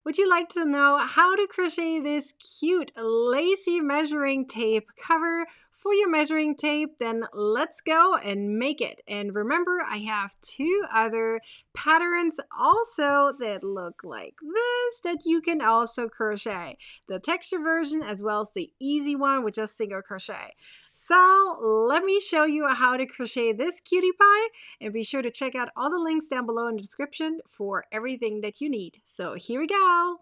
Would you like to know how to crochet this cute lacy measuring tape cover for your measuring tape? Then let's go and make it. And remember, I have two other patterns also that look like this that you can also crochet. The texture version as well as the easy one with just single crochet. So let me show you how to crochet this cutie pie, and be sure to check out all the links down below in the description for everything that you need. So here we go.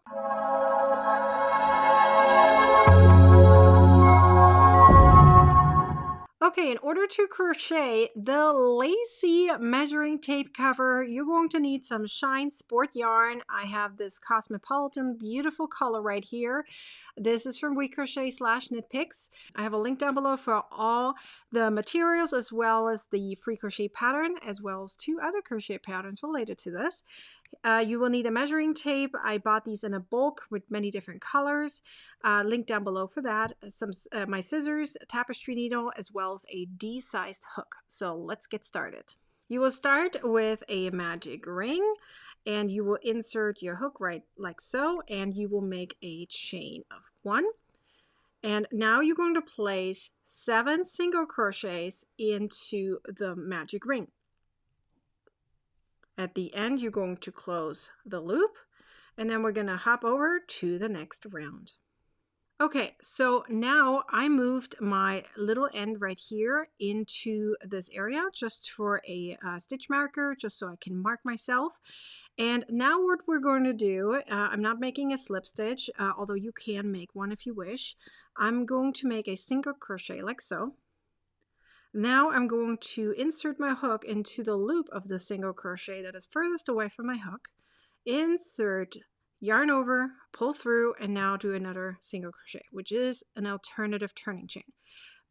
Okay, in order to crochet the lacy measuring tape cover, you're going to need some Shine Sport yarn. I have this Cosmopolitan beautiful color right here. This is from We Crochet / Knit Picks. I have a link down below for all the materials as well as the free crochet pattern, as well as two other crochet patterns related to this. You will need a measuring tape. I bought these in a bulk with many different colors. Link down below for that. My scissors, a tapestry needle, as well as a D-sized hook. So let's get started. You will start with a magic ring, and you will insert your hook right like so, and you will make a chain of 1. And now you're going to place 7 single crochets into the magic ring. At the end, you're going to close the loop, and then we're going to hop over to the next round. Okay, so now I moved my little end right here into this area just for a stitch marker, just so I can mark myself. And now what we're going to do, I'm not making a slip stitch, although you can make one if you wish. I'm going to make a single crochet like so. Now I'm going to insert my hook into the loop of the single crochet that is furthest away from my hook. Insert, yarn over, pull through, and now do another single crochet, which is an alternative turning chain.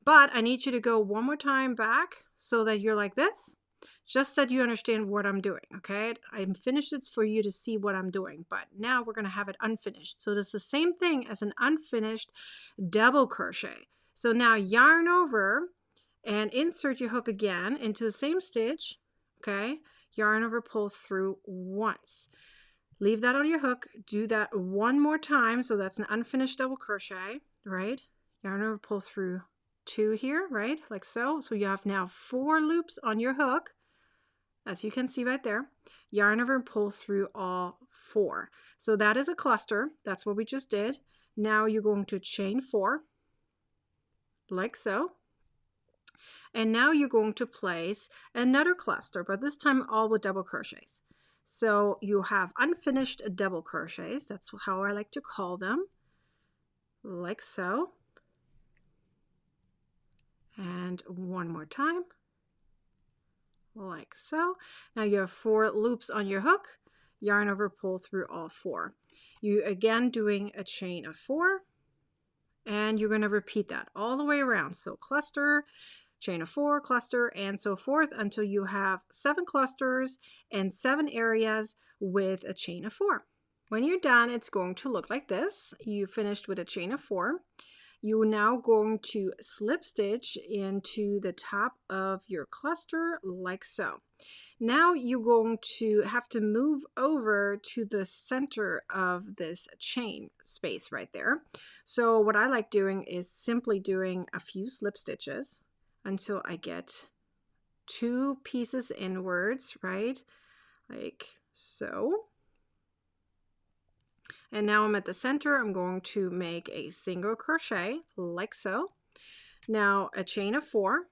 But I need you to go one more time back so that you're like this, just so that you understand what I'm doing, okay? I finished it for you to see what I'm doing, but now we're going to have it unfinished. So this is the same thing as an unfinished double crochet. So now yarn over and insert your hook again into the same stitch, okay? Yarn over, pull through once. Leave that on your hook. Do that one more time. So that's an unfinished double crochet, right? Yarn over, pull through 2 here, right? Like so. So you have now 4 loops on your hook, as you can see right there. Yarn over and pull through all 4. So that is a cluster. That's what we just did. Now you're going to chain 4, like so. And now you're going to place another cluster, but this time all with double crochets. So you have unfinished double crochets. That's how I like to call them. Like so. And one more time. Like so. Now you have 4 loops on your hook. Yarn over, pull through all 4. You again doing a chain of 4. And you're going to repeat that all the way around. So cluster, chain of 4, cluster, and so forth until you have 7 clusters and 7 areas with a chain of 4. When you're done, it's going to look like this. You finished with a chain of 4. You're now going to slip stitch into the top of your cluster like so. Now you're going to have to move over to the center of this chain space right there. So what I like doing is simply doing a few slip stitches until I get 2 pieces inwards, right? Like so. And now I'm at the center. I'm going to make a single crochet like so. Now a chain of 4.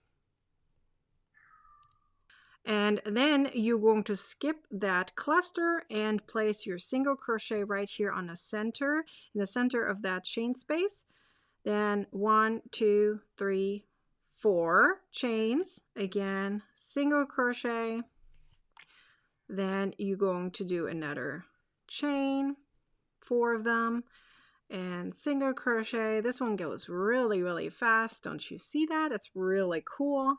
And then you're going to skip that cluster and place your single crochet right here on the center, in the center of that chain space. Then 1, 2, 3, 4 chains, again single crochet, then you're going to do another chain, 4 of them, and single crochet. This one goes really fast. Don't you see that? It's really cool.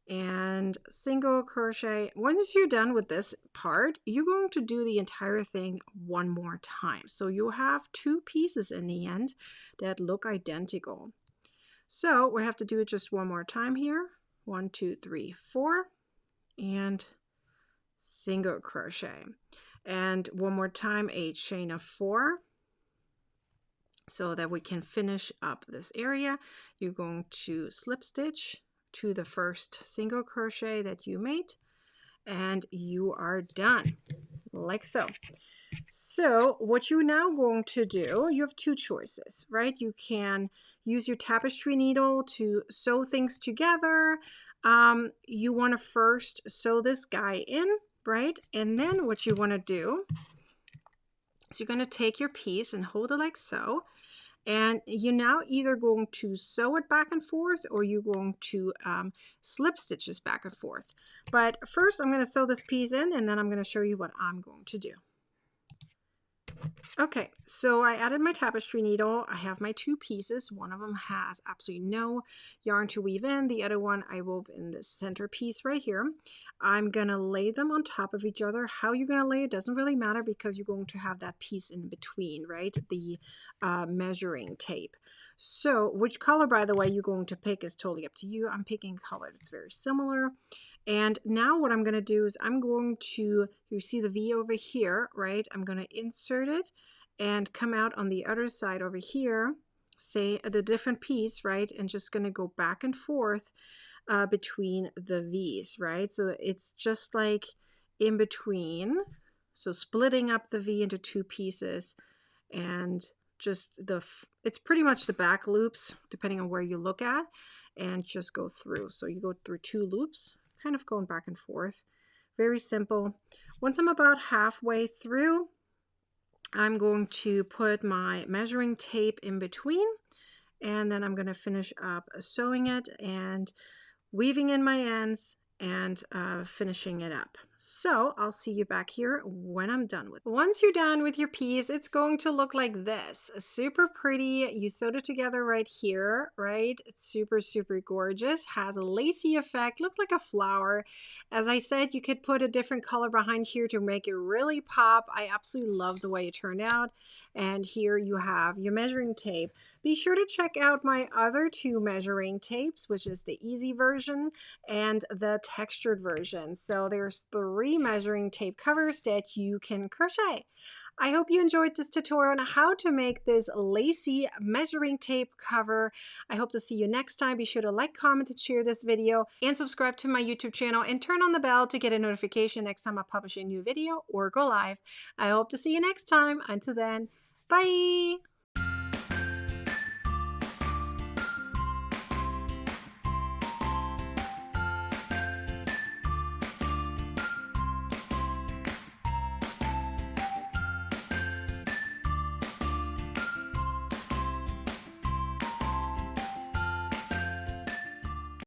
And single crochet. Once you're done with this part, you're going to do the entire thing one more time. So you'll have 2 pieces in the end that look identical. So we have to do it just one more time here. 1, 2, 3, 4, and single crochet. And one more time, a chain of 4, so that we can finish up this area. You're going to slip stitch to the first single crochet that you made, and you are done, like so. So what you're now going to do, you have 2 choices, right? You can use your tapestry needle to sew things together. You want to first sew this guy in, right? And then what you want to do is you're going to take your piece and hold it like so. And you're now either going to sew it back and forth, or you're going to slip stitches back and forth. But first I'm going to sew this piece in, and then I'm going to show you what I'm going to do. Okay, so I added my tapestry needle. I have my 2 pieces. One of them has absolutely no yarn to weave in. The other one I wove in this center piece right here. I'm going to lay them on top of each other. How you're going to lay it doesn't really matter, because you're going to have that piece in between, right? The measuring tape. So which color, by the way, you're going to pick is totally up to you. I'm picking color that's very similar. And now what I'm going to do is I'm going to, you see the V over here, right? I'm going to insert it and come out on the other side over here, say the different piece, right? And just going to go back and forth between the V's, right? So it's just like in between. So splitting up the V into 2 pieces, and just it's pretty much the back loops, depending on where you look at, and just go through. So you go through 2 loops, kind of going back and forth. Very simple. Once I'm about halfway through, I'm going to put my measuring tape in between, and then I'm going to finish up sewing it and weaving in my ends and finishing it up. So I'll see you back here when I'm done with it. Once you're done with your piece, it's going to look like this. Super pretty. You sewed it together right here, right? It's super, super gorgeous. Has a lacy effect. Looks like a flower. As I said, you could put a different color behind here to make it really pop. I absolutely love the way it turned out. And here you have your measuring tape. Be sure to check out my other 2 measuring tapes, which is the easy version and the textured version. So there's 3 measuring tape covers that you can crochet. I hope you enjoyed this tutorial on how to make this lacy measuring tape cover. I hope to see you next time. Be sure to like, comment, and share this video, and subscribe to my YouTube channel, and turn on the bell to get a notification next time I publish a new video or go live. I hope to see you next time. Until then, bye!